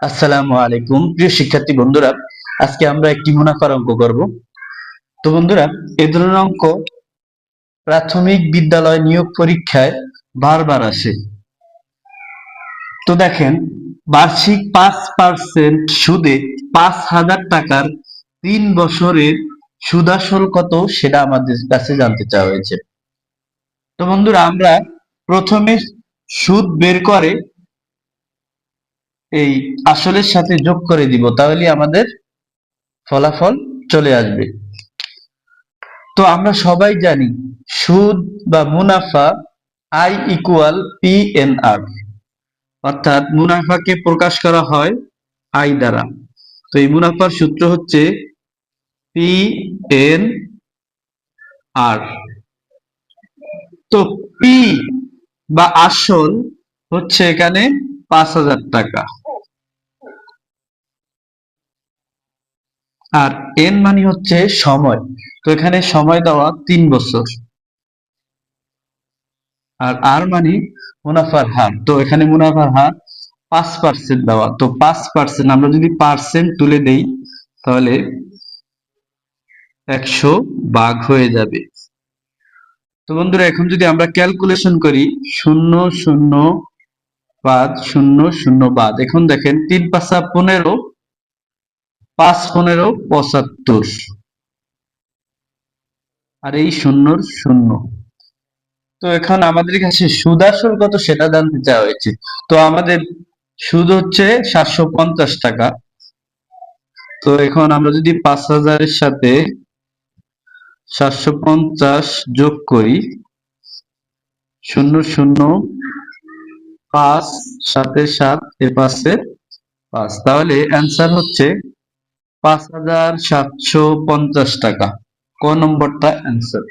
আসসালামু আলাইকুম প্রিয় শিক্ষার্থী বন্ধুরা, আজকে আমরা একটি মুনাফার অঙ্ক করব। তো বন্ধুরা, এই ধরনের অঙ্ক প্রাথমিক বিদ্যালয় নিয়োগ পরীক্ষায় বারবার আসে। তো দেখেন, বার্ষিক 5% সুদে 5,000 টাকার 3 বছরের সুদাসল কত সেটা আমাদের কাছে জানতে চাওয়া হয়েছে। তো বন্ধুরা, আমরা প্রথমে সুদ বের করে এই আসলের সাথে যোগ করে দিব, তাহলে আমাদের ফলাফল চলে আসবে। তো আমরা সবাই জানি সুদ বা মুনাফা আই ইকুয়াল পি এন আর, অর্থাৎ মুনাফাকে প্রকাশ করা হয় আই দ্বারা। তো এই মুনাফার সূত্র হচ্ছে পি এন আর। তো পি বা আসল হচ্ছে এখানে 5,000 টাকা, আর এন মানে হচ্ছে সময়। তো এখানে সময় দেওয়া 3 বছর, আর আর মানে মুনাফার হার। তো এখানে মুনাফার হার 5% দেওয়া। তো 5% আমরা যদি পার্সেন্ট তুলে দেই তাহলে 100 ভাগ হয়ে যাবে। তো বন্ধুরা, এখন যদি আমরা ক্যালকুলেশন করি 0,0,5,0,0 বাদ, এখন দেখেন 3×5 = 15, 5×15 = 75, আর এই শূন্যর শূন্য। তো এখন আমাদের কাছে সুদ আসল কত সেটা জানতে চাওয়া হয়েছে। তো আমাদের সুদ হচ্ছে 750 টাকা। তো এখন আমরা যদি 5,000 এর সাথে 750 যোগ করি, 0,0,5 7 7 এর পাশে 5, তাহলে অ্যান্সার হচ্ছে 5,750 টাকা। ক নম্বরটা অ্যান্সার।